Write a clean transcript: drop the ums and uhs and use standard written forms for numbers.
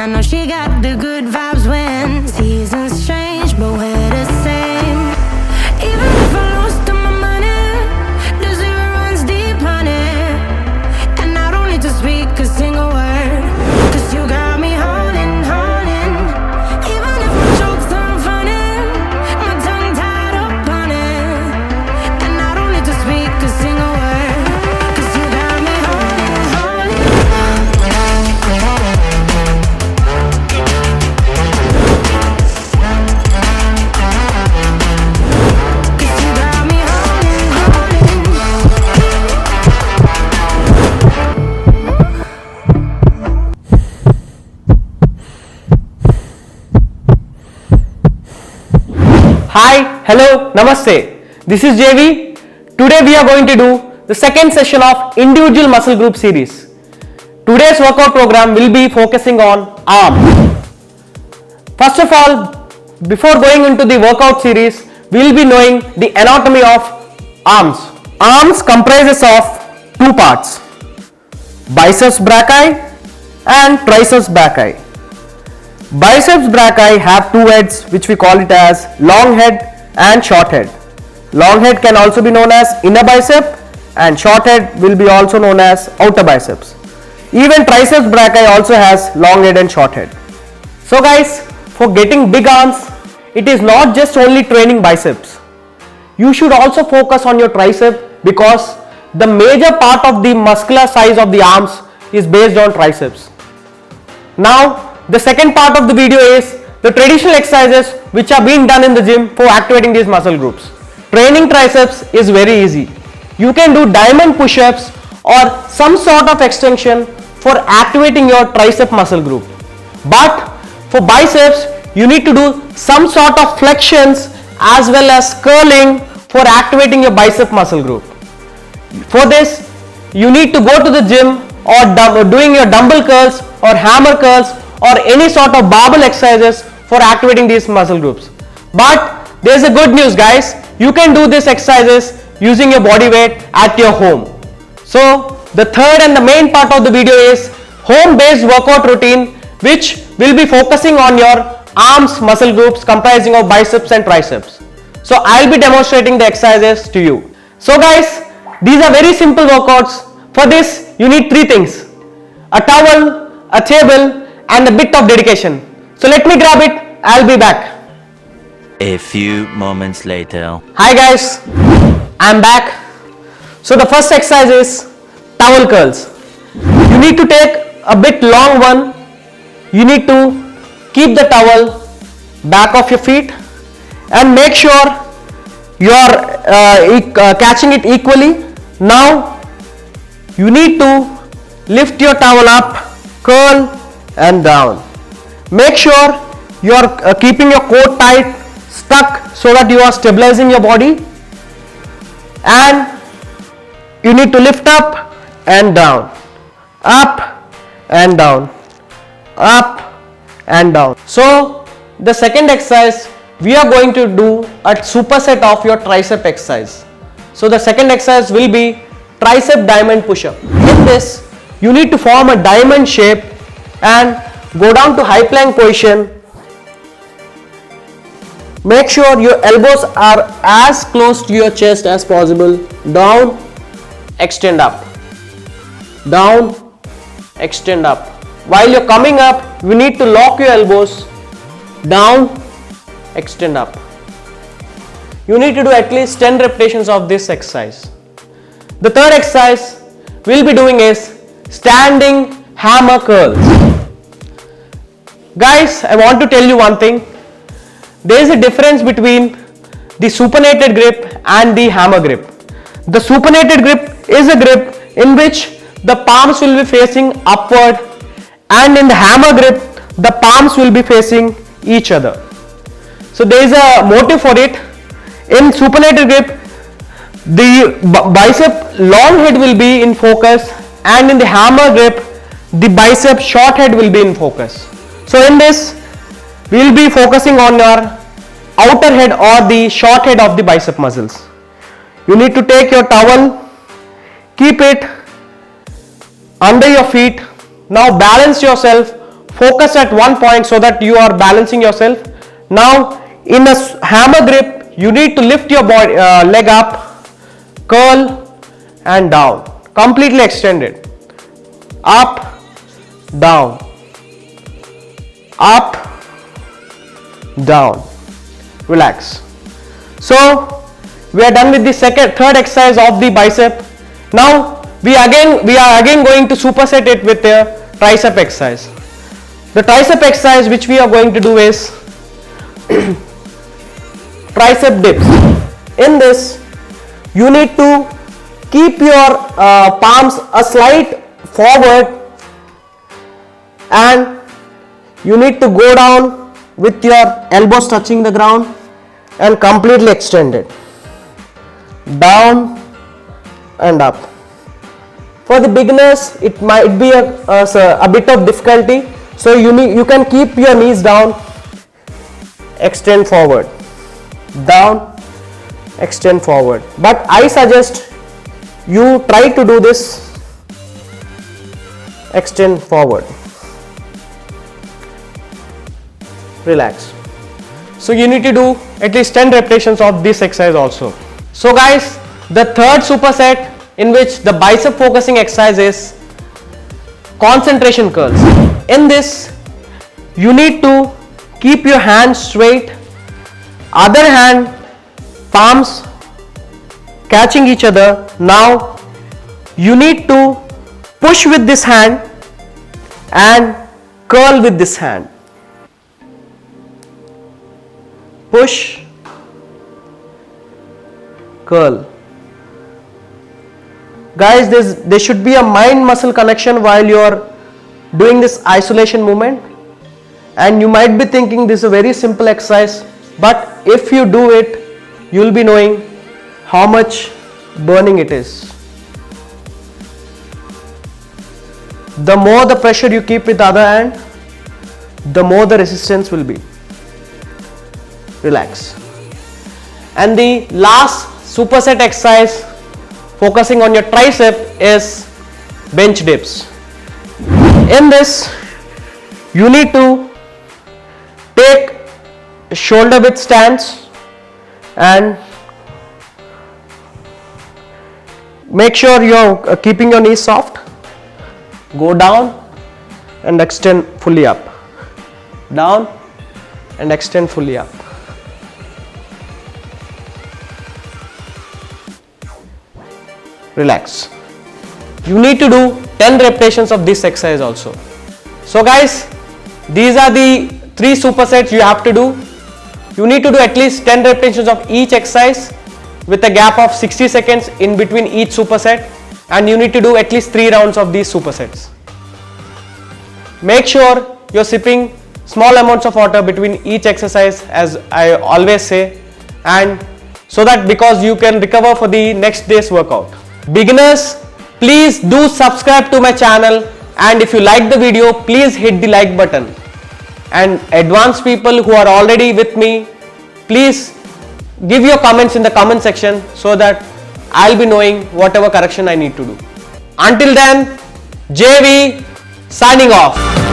I know she got the good vibes when seasons change, but we're the same. Even if I lost all my money, the zero runs deep, honey. And I don't need to speak a single word, 'cause you got me holding, holding. Even if my jokes aren't funny, my tongue tied up on it. And I don't need to speak a single word, 'cause you got me holding, holding. Hi, hello, namaste. This is JV. Today we are going to do the second session of individual muscle group series. Today's workout program will be focusing on arm. First of all, before going into the workout series, we will be knowing the anatomy of arms. Arms comprises of two parts, biceps brachii and triceps brachii. Biceps brachii have two heads, which we call it as long head and short head. Long head can also be known as inner bicep and short head will be also known as outer biceps. Even triceps brachii also has long head and short head. So guys, for getting big arms, it is not just only training biceps. You should also focus on your tricep, because the major part of the muscular size of the arms is based on triceps. Now, the second part of the video is the traditional exercises which are being done in the gym for activating these muscle groups. Training triceps is very easy. You can do diamond push-ups or some sort of extension for activating your tricep muscle group. But for biceps, you need to do some sort of flexions as well as curling for activating your bicep muscle group. For this, you need to go to the gym or doing your dumbbell curls or hammer curls or any sort of barbell exercises for activating these muscle groups. But there's a good news, guys. You can do these exercises using your body weight at your home. So the third and the main part of the video is home based workout routine, which will be focusing on your arms muscle groups comprising of biceps and triceps. So I'll be demonstrating the exercises to you. So guys, these are very simple workouts. For this, you need three things: a towel, a table, and a bit of dedication. So let me grab it. I'll be back. A few moments later. Hi guys, I'm back. So the first exercise is towel curls. You need to take a bit long one. You need to keep the towel back of your feet and make sure you are catching it equally. Now you need to lift your towel up, curl and down. Make sure you are keeping your coat tight, stuck, so that you are stabilizing your body, and you need to lift up and down, up and down, up and down. So the second exercise, we are going to do a superset of your tricep exercise. So the second exercise will be tricep diamond push-up. In this, you need to form a diamond shape and go down to high plank position. Make sure your elbows are as close to your chest as possible. Down, extend up. Down, extend up. While you're coming up, you need to lock your elbows. Down, extend up. You need to do at least 10 repetitions of this exercise. The third exercise we'll be doing is standing hammer curls. Guys, I want to tell you one thing. There is a difference between the supinated grip and the hammer grip. The supinated grip is a grip in which the palms will be facing upward, and in the hammer grip, the palms will be facing each other. So there is a motive for it. In supinated grip, the bicep long head will be in focus, and in the hammer grip, the bicep short head will be in focus. So in this, we will be focusing on your outer head or the short head of the bicep muscles. You need to take your towel, keep it under your feet. Now balance yourself focus at one point so that you are balancing yourself. Now in a hammer grip, you need to lift your body, leg up, curl and down, completely extended, up, down, up, down, relax. So we are done with the third exercise of the bicep. Now we are again going to superset it with a tricep exercise. The tricep exercise which we are going to do is tricep dips. In this, you need to keep your palms a slight forward and you need to go down with your elbows touching the ground and completely extended, down and up. For the beginners, it might be a bit of difficulty, so you can keep your knees down, extend forward, down, extend forward. But I suggest you try to do this, extend forward, relax. So you need to do at least 10 repetitions of this exercise also. So guys, the third superset in which the bicep focusing exercise is concentration curls. In this, you need to keep your hands straight, other hand palms catching each other. Now you need to push with this hand and curl with this hand. Push, curl. Guys, there should be a mind muscle connection while you are doing this isolation movement, and you might be thinking this is a very simple exercise, but if you do it, you will be knowing how much burning it is. The more the pressure you keep with the other hand, the more the resistance will be. Relax. And the last superset exercise focusing on your tricep is bench dips. In this, you need to take shoulder width stance and make sure you're keeping your knees soft. Go down and extend fully up. Down and extend fully up. Relax. You need to do 10 repetitions of this exercise also. So guys, these are the 3 supersets you have to do. You need to do at least 10 repetitions of each exercise with a gap of 60 seconds in between each superset, and you need to do at least 3 rounds of these supersets. Make sure you're sipping small amounts of water between each exercise, as I always say, and so that because you can recover for the next day's workout. Beginners, please do subscribe to my channel, and if you like the video, please hit the like button. And advanced people who are already with me, please give your comments in the comment section so that I'll be knowing whatever correction I need to do. Until then, JV signing off.